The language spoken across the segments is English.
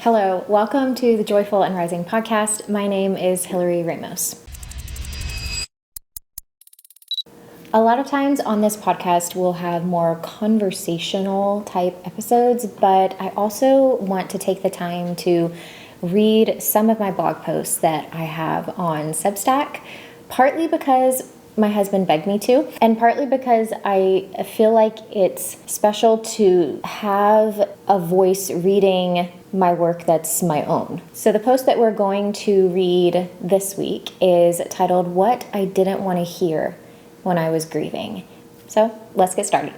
Hello, welcome to the Joyful and Rising podcast. My name is Hillary Ramos. A lot of times on this podcast, we'll have more conversational type episodes, but I also want to take the time to read some of my blog posts that I have on Substack, partly because my husband begged me to, and partly because I feel like it's special to have a voice reading my work that's my own. So the post that we're going to read this week is titled, "What I Didn't Want to Hear When I Was Grieving." So let's get started.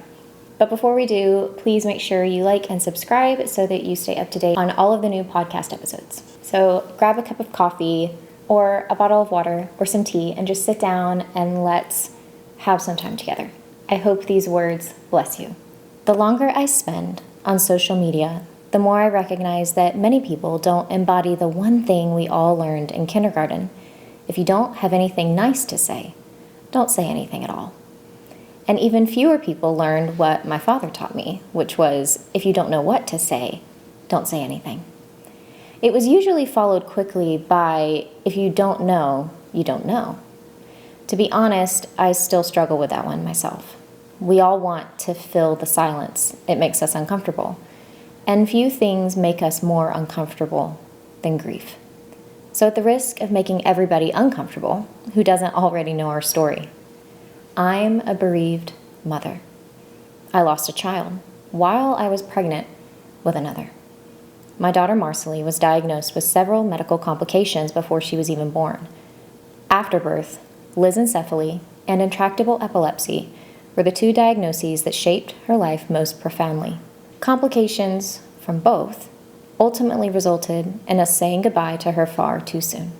But before we do, please make sure you like and subscribe so that you stay up to date on all of the new podcast episodes. So grab a cup of coffee or a bottle of water or some tea and just sit down and let's have some time together. I hope these words bless you. The longer I spend on social media, the more I recognize that many people don't embody the one thing we all learned in kindergarten. If you don't have anything nice to say, don't say anything at all. And even fewer people learned what my father taught me, which was, if you don't know what to say, don't say anything. It was usually followed quickly by, if you don't know, you don't know. To be honest, I still struggle with that one myself. We all want to fill the silence. It makes us uncomfortable. And few things make us more uncomfortable than grief. So at the risk of making everybody uncomfortable who doesn't already know our story, I'm a bereaved mother. I lost a child while I was pregnant with another. My daughter Marcelly was diagnosed with several medical complications before she was even born. After birth, lissencephaly and intractable epilepsy were the two diagnoses that shaped her life most profoundly. Complications from both ultimately resulted in us saying goodbye to her far too soon.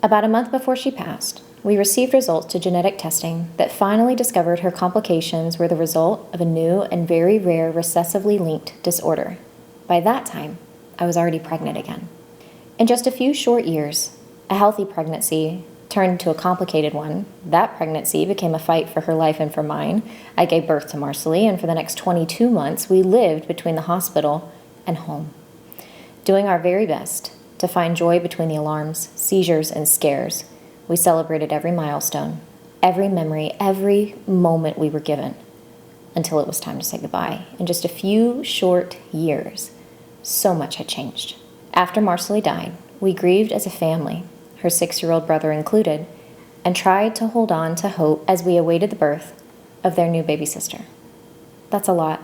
About a month before she passed, we received results to genetic testing that finally discovered her complications were the result of a new and very rare recessively linked disorder. By that time, I was already pregnant again. In just a few short years, a healthy pregnancy turned into a complicated one. That pregnancy became a fight for her life and for mine. I gave birth to Marcelly, and for the next 22 months, we lived between the hospital and home, doing our very best to find joy between the alarms, seizures, and scares. We celebrated every milestone, every memory, every moment we were given, until it was time to say goodbye. In just a few short years, so much had changed. After Marcelly died, we grieved as a family, her 6-year-old brother included, and tried to hold on to hope as we awaited the birth of their new baby sister. That's a lot,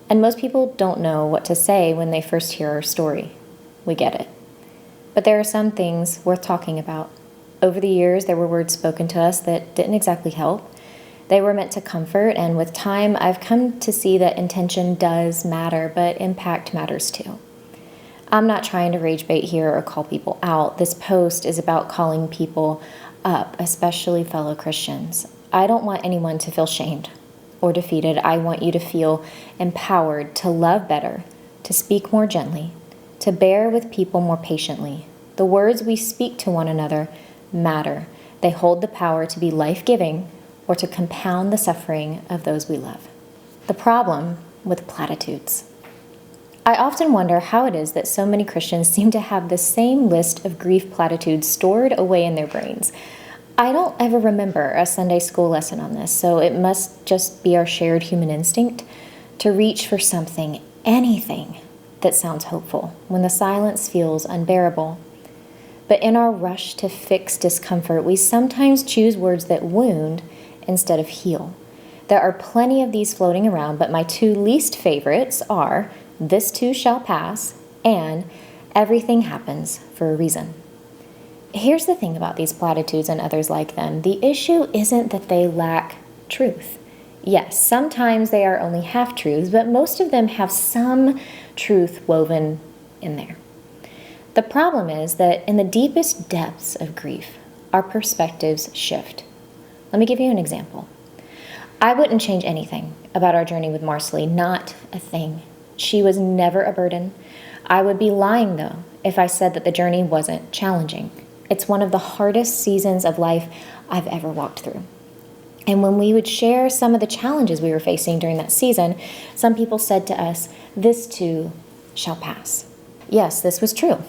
and most people don't know what to say when they first hear our story. We get it. But there are some things worth talking about. Over the years, there were words spoken to us that didn't exactly help. They were meant to comfort, and with time, I've come to see that intention does matter, but impact matters too. I'm not trying to rage bait here or call people out. This post is about calling people up, especially fellow Christians. I don't want anyone to feel shamed or defeated. I want you to feel empowered to love better, to speak more gently, to bear with people more patiently. The words we speak to one another matter. They hold the power to be life-giving or to compound the suffering of those we love. The problem with platitudes. I often wonder how it is that so many Christians seem to have the same list of grief platitudes stored away in their brains. I don't ever remember a Sunday school lesson on this, so it must just be our shared human instinct to reach for something, anything, that sounds hopeful when the silence feels unbearable. But in our rush to fix discomfort, we sometimes choose words that wound instead of heal. There are plenty of these floating around, but my two least favorites are, "This too shall pass," and "Everything happens for a reason." Here's the thing about these platitudes and others like them. The issue isn't that they lack truth. Yes, sometimes they are only half-truths, but most of them have some truth woven in there. The problem is that in the deepest depths of grief, our perspectives shift. Let me give you an example. I wouldn't change anything about our journey with Marcelly, not a thing. She was never a burden. I would be lying, though, if I said that the journey wasn't challenging. It's one of the hardest seasons of life I've ever walked through. And when we would share some of the challenges we were facing during that season, some people said to us, "This too shall pass." Yes, this was true.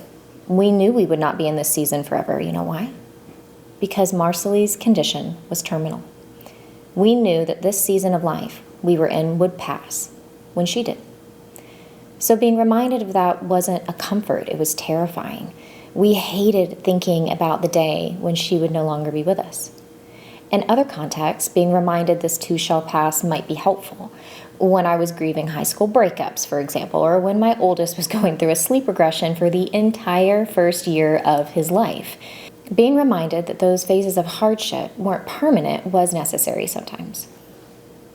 We knew we would not be in this season forever. You know why? Because Marcelly's condition was terminal. We knew that this season of life we were in would pass when she did. So being reminded of that wasn't a comfort, it was terrifying. We hated thinking about the day when she would no longer be with us. In other contexts, being reminded this too shall pass might be helpful. When I was grieving high school breakups, for example, or when my oldest was going through a sleep regression for the entire first year of his life. Being reminded that those phases of hardship weren't permanent was necessary sometimes,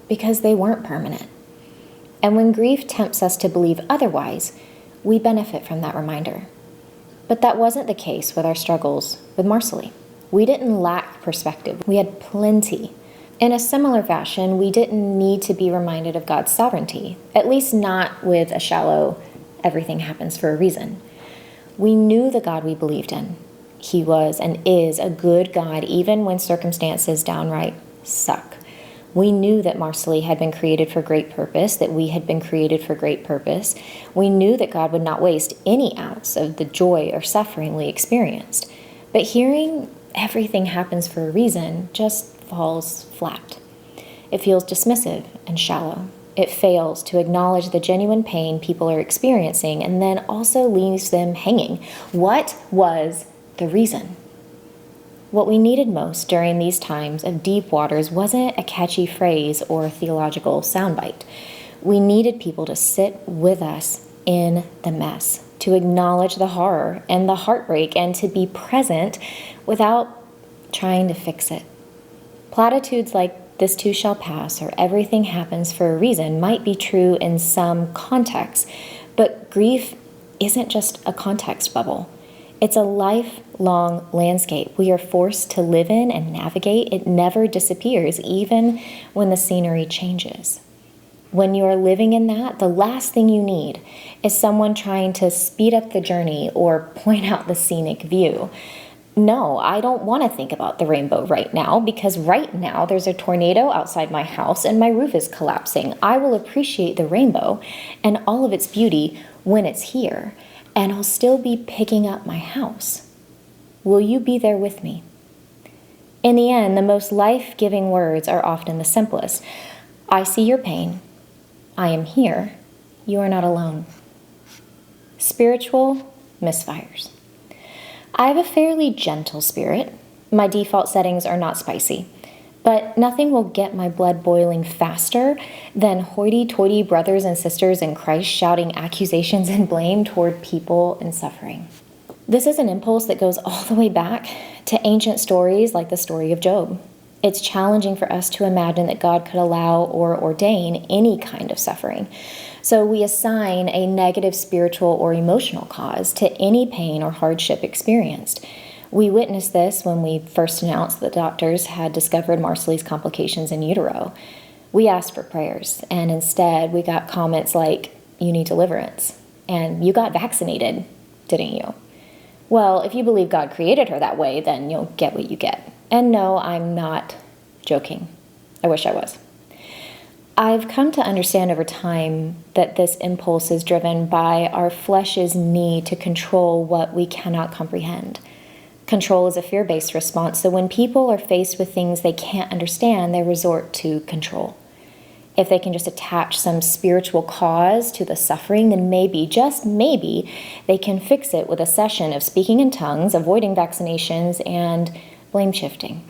because they weren't permanent. And when grief tempts us to believe otherwise, we benefit from that reminder. But that wasn't the case with our struggles with Marcelly. We didn't lack perspective. We had plenty. In a similar fashion, we didn't need to be reminded of God's sovereignty, at least not with a shallow, everything happens for a reason. We knew the God we believed in. He was and is a good God, even when circumstances downright suck. We knew that Marcelly had been created for great purpose, that we had been created for great purpose. We knew that God would not waste any ounce of the joy or suffering we experienced. But hearing everything happens for a reason just falls flat. It feels dismissive and shallow. It fails to acknowledge the genuine pain people are experiencing and then also leaves them hanging. What was the reason? What we needed most during these times of deep waters wasn't a catchy phrase or a theological soundbite. We needed people to sit with us in the mess, to acknowledge the horror and the heartbreak, and to be present without trying to fix it. Platitudes like "this too shall pass" or "everything happens for a reason" might be true in some contexts, but grief isn't just a context bubble. It's a lifelong landscape we are forced to live in and navigate. It never disappears, even when the scenery changes. When you are living in that, the last thing you need is someone trying to speed up the journey or point out the scenic view. No, I don't want to think about the rainbow right now, because right now there's a tornado outside my house and my roof is collapsing. I will appreciate the rainbow and all of its beauty when it's here, and I'll still be picking up my house. Will you be there with me? In the end, the most life-giving words are often the simplest. I see your pain. I am here. You are not alone. Spiritual misfires. I have a fairly gentle spirit. My default settings are not spicy, but nothing will get my blood boiling faster than hoity-toity brothers and sisters in Christ shouting accusations and blame toward people in suffering. This is an impulse that goes all the way back to ancient stories like the story of Job. It's challenging for us to imagine that God could allow or ordain any kind of suffering. So we assign a negative spiritual or emotional cause to any pain or hardship experienced. We witnessed this when we first announced that doctors had discovered Marcelly's complications in utero. We asked for prayers, and instead we got comments like, "You need deliverance," and "You got vaccinated, didn't you?" Well, if you believe God created her that way, then you'll get what you get. And no, I'm not joking. I wish I was. I've come to understand over time that this impulse is driven by our flesh's need to control what we cannot comprehend. Control is a fear-based response, so when people are faced with things they can't understand, they resort to control. If they can just attach some spiritual cause to the suffering, then maybe, just maybe, they can fix it with a session of speaking in tongues, avoiding vaccinations, and blame shifting.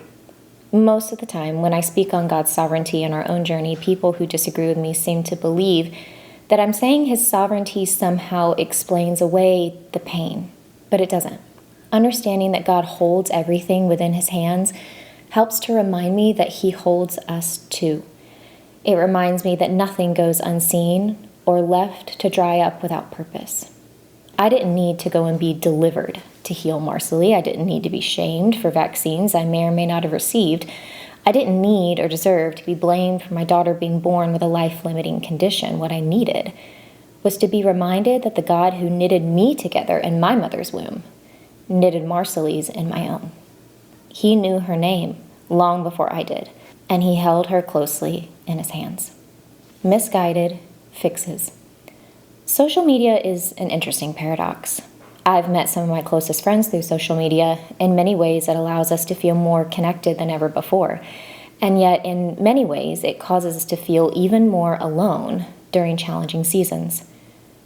Most of the time, when I speak on God's sovereignty in our own journey, people who disagree with me seem to believe that I'm saying His sovereignty somehow explains away the pain, but it doesn't. Understanding that God holds everything within His hands helps to remind me that He holds us too. It reminds me that nothing goes unseen or left to dry up without purpose. I didn't need to go and be delivered to heal Marcelly. I didn't need to be shamed for vaccines I may or may not have received. I didn't need or deserve to be blamed for my daughter being born with a life-limiting condition. What I needed was to be reminded that the God who knitted me together in my mother's womb knitted Marcelly's in my own. He knew her name long before I did, and He held her closely in His hands. Misguided fixes. Social media is an interesting paradox. I've met some of my closest friends through social media. In many ways, it allows us to feel more connected than ever before. And yet, in many ways, it causes us to feel even more alone during challenging seasons.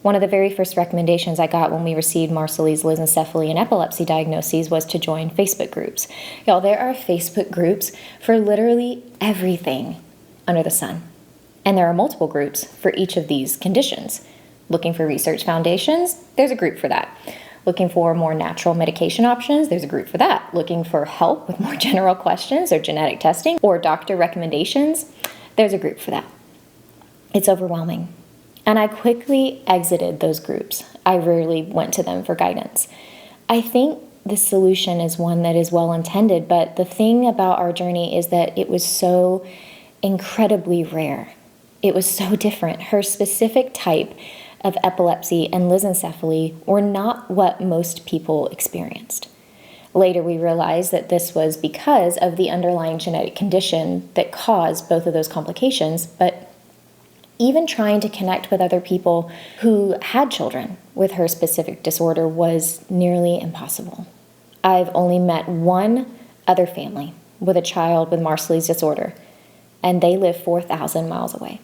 One of the very first recommendations I got when we received Marcelle's lissencephaly and epilepsy diagnoses was to join Facebook groups. Y'all, there are Facebook groups for literally everything under the sun. And there are multiple groups for each of these conditions. Looking for research foundations, there's a group for that. Looking for more natural medication options, there's a group for that. Looking for help with more general questions or genetic testing or doctor recommendations, there's a group for that. It's overwhelming. And I quickly exited those groups. I rarely went to them for guidance. I think the solution is one that is well intended, but the thing about our journey is that it was so incredibly rare. It was so different. Her specific type of epilepsy and lissencephaly were not what most people experienced. Later, we realized that this was because of the underlying genetic condition that caused both of those complications, but even trying to connect with other people who had children with her specific disorder was nearly impossible. I've only met one other family with a child with Marcelle's disorder, and they live 4,000 miles away.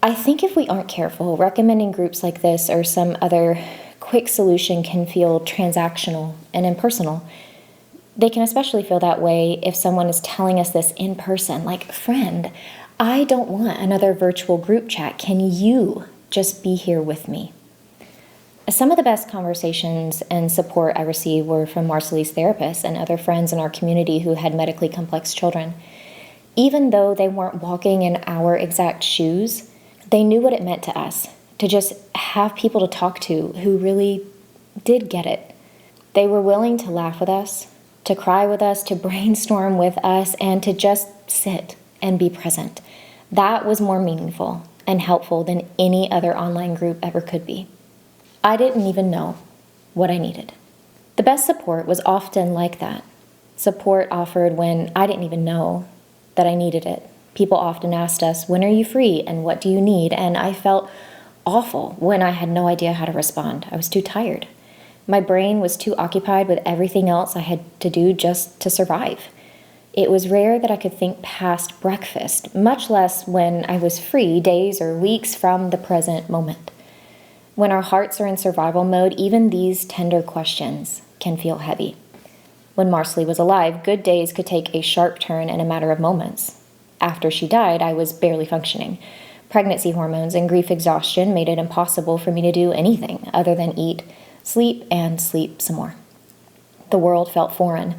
I think if we aren't careful, recommending groups like this or some other quick solution can feel transactional and impersonal. They can especially feel that way if someone is telling us this in person, like, friend, I don't want another virtual group chat. Can you just be here with me? Some of the best conversations and support I received were from Marcelle's therapist and other friends in our community who had medically complex children. Even though they weren't walking in our exact shoes, they knew what it meant to us to just have people to talk to who really did get it. They were willing to laugh with us, to cry with us, to brainstorm with us, and to just sit and be present. That was more meaningful and helpful than any other online group ever could be. I didn't even know what I needed. The best support was often like that. Support offered when I didn't even know that I needed it. People often asked us, when are you free and what do you need? And I felt awful when I had no idea how to respond. I was too tired. My brain was too occupied with everything else I had to do just to survive. It was rare that I could think past breakfast, much less when I was free days or weeks from the present moment. When our hearts are in survival mode, even these tender questions can feel heavy. When Marcelle was alive, good days could take a sharp turn in a matter of moments. After she died, I was barely functioning. Pregnancy hormones and grief exhaustion made it impossible for me to do anything other than eat, sleep, and sleep some more. The world felt foreign.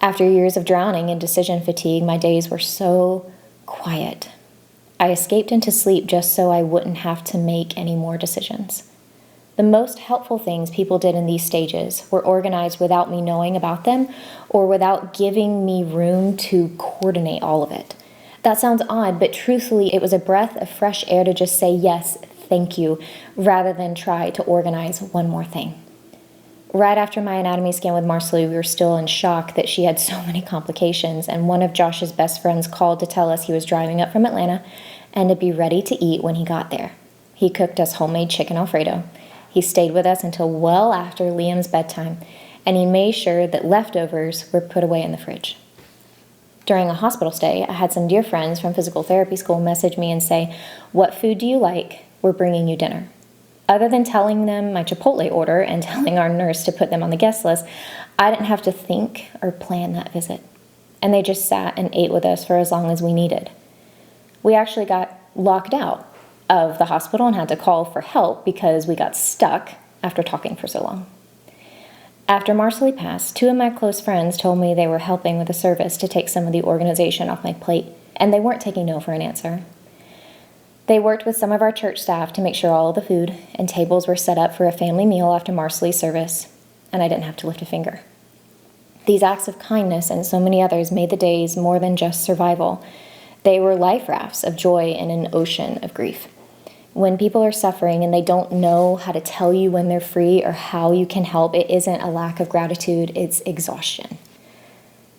After years of drowning in decision fatigue, my days were so quiet. I escaped into sleep just so I wouldn't have to make any more decisions. The most helpful things people did in these stages were organized without me knowing about them or without giving me room to coordinate all of it. That sounds odd, but truthfully, it was a breath of fresh air to just say yes, thank you, rather than try to organize one more thing. Right after my anatomy scan with Marcelle, we were still in shock that she had so many complications, and one of Josh's best friends called to tell us he was driving up from Atlanta and to be ready to eat when he got there. He cooked us homemade chicken Alfredo. He stayed with us until well after Liam's bedtime, and he made sure that leftovers were put away in the fridge. During a hospital stay, I had some dear friends from physical therapy school message me and say, "What food do you like? We're bringing you dinner." Other than telling them my Chipotle order and telling our nurse to put them on the guest list, I didn't have to think or plan that visit. And they just sat and ate with us for as long as we needed. We actually got locked out of the hospital and had to call for help because we got stuck after talking for so long. After Marcelle passed, two of my close friends told me they were helping with a service to take some of the organization off my plate, and they weren't taking no for an answer. They worked with some of our church staff to make sure all of the food and tables were set up for a family meal after Marcelle's service, and I didn't have to lift a finger. These acts of kindness and so many others made the days more than just survival. They were life rafts of joy in an ocean of grief. When people are suffering and they don't know how to tell you when they're free or how you can help, it isn't a lack of gratitude, it's exhaustion.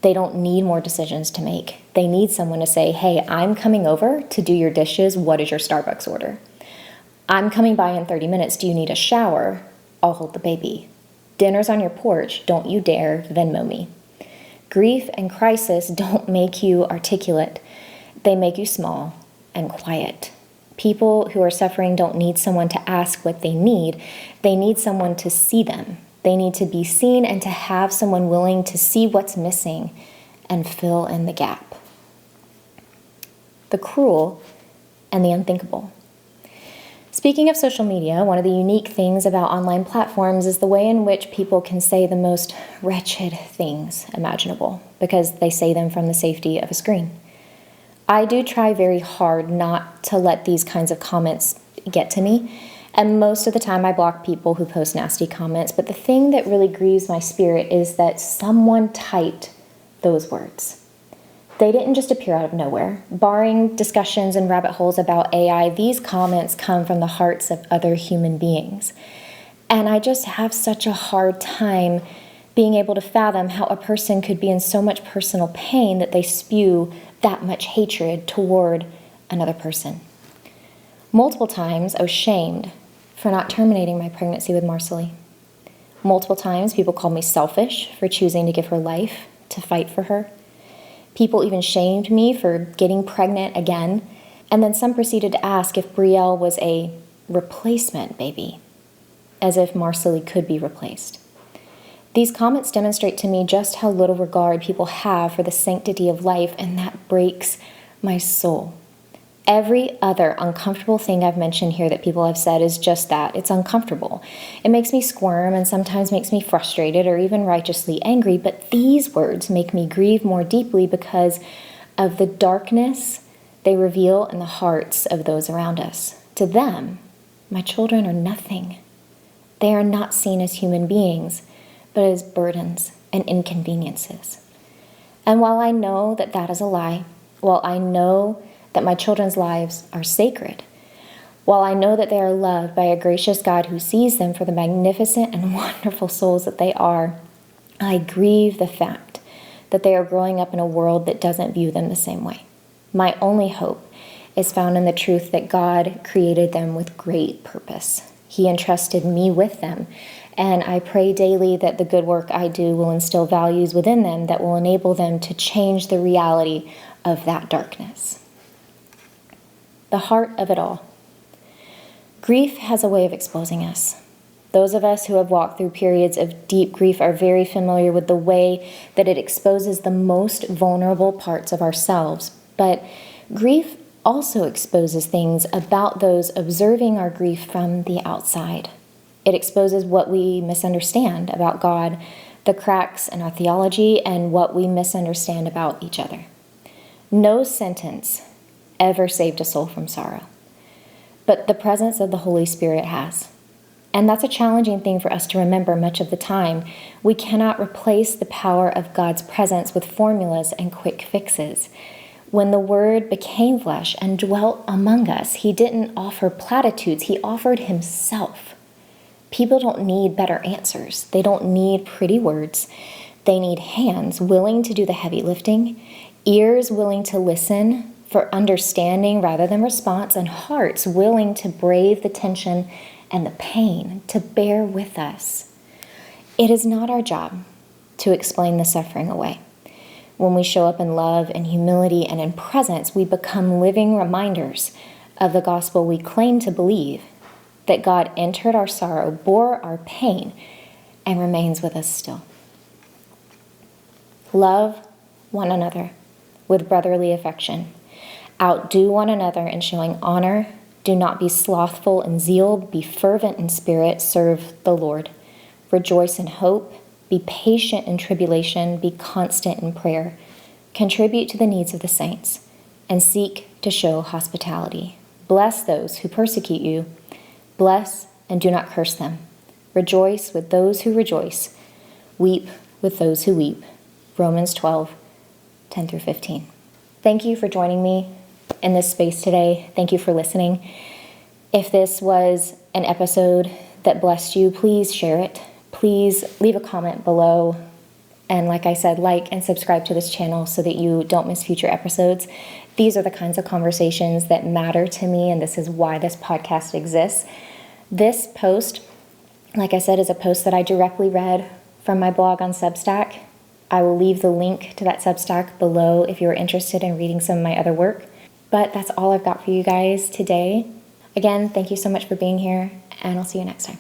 They don't need more decisions to make. They need someone to say, "Hey, I'm coming over to do your dishes. What is your Starbucks order?" I'm coming by in 30 minutes. Do you need a shower? I'll hold the baby. Dinner's on your porch. Don't you dare Venmo me. Grief and crisis don't make you articulate. They make you small and quiet. People who are suffering don't need someone to ask what they need. They need someone to see them. They need to be seen and to have someone willing to see what's missing and fill in the gap. The cruel and the unthinkable. Speaking of social media, one of the unique things about online platforms is the way in which people can say the most wretched things imaginable because they say them from the safety of a screen. I do try very hard not to let these kinds of comments get to me, and most of the time I block people who post nasty comments, but the thing that really grieves my spirit is that someone typed those words. They didn't just appear out of nowhere. Barring discussions and rabbit holes about AI, these comments come from the hearts of other human beings. And I just have such a hard time being able to fathom how a person could be in so much personal pain that they spew that much hatred toward another person. Multiple times I was shamed for not terminating my pregnancy with Marcelly. Multiple times people called me selfish for choosing to give her life to fight for her. People even shamed me for getting pregnant again, and then some proceeded to ask if Brielle was a replacement baby, as if Marcelly could be replaced. These comments demonstrate to me just how little regard people have for the sanctity of life, and that breaks my soul. Every other uncomfortable thing I've mentioned here that people have said is just that. It's uncomfortable. It makes me squirm and sometimes makes me frustrated or even righteously angry, but these words make me grieve more deeply because of the darkness they reveal in the hearts of those around us. To them, my children are nothing. They are not seen as human beings, but as burdens and inconveniences. And while I know that that is a lie, while I know that my children's lives are sacred, while I know that they are loved by a gracious God who sees them for the magnificent and wonderful souls that they are, I grieve the fact that they are growing up in a world that doesn't view them the same way. My only hope is found in the truth that God created them with great purpose. He entrusted me with them, and I pray daily that the good work I do will instill values within them that will enable them to change the reality of that darkness. The heart of it all. Grief has a way of exposing us. Those of us who have walked through periods of deep grief are very familiar with the way that it exposes the most vulnerable parts of ourselves. But grief also exposes things about those observing our grief from the outside. It exposes what we misunderstand about God, the cracks in our theology, and what we misunderstand about each other. No sentence ever saved a soul from sorrow, but the presence of the Holy Spirit has. And that's a challenging thing for us to remember much of the time. We cannot replace the power of God's presence with formulas and quick fixes. When the Word became flesh and dwelt among us, He didn't offer platitudes, He offered Himself. People don't need better answers. They don't need pretty words. They need hands willing to do the heavy lifting, ears willing to listen for understanding rather than response, and hearts willing to brave the tension and the pain, to bear with us. It is not our job to explain the suffering away. When we show up in love and humility and in presence, we become living reminders of the gospel we claim to believe, that God entered our sorrow, bore our pain, and remains with us still. Love one another with brotherly affection. Outdo one another in showing honor. Do not be slothful in zeal. Be fervent in spirit. Serve the Lord. Rejoice in hope. Be patient in tribulation. Be constant in prayer. Contribute to the needs of the saints, and seek to show hospitality. Bless those who persecute you. Bless and do not curse them. Rejoice with those who rejoice. Weep with those who weep. Romans 12, 10 through 15. Thank you for joining me in this space today. Thank you for listening. If this was an episode that blessed you, please share it. Please leave a comment below. And like I said, like and subscribe to this channel so that you don't miss future episodes. These are the kinds of conversations that matter to me, and this is why this podcast exists. This post, like I said, is a post that I directly read from my blog on Substack. I will leave the link to that Substack below if you're interested in reading some of my other work. But that's all I've got for you guys today. Again, thank you so much for being here, and I'll see you next time.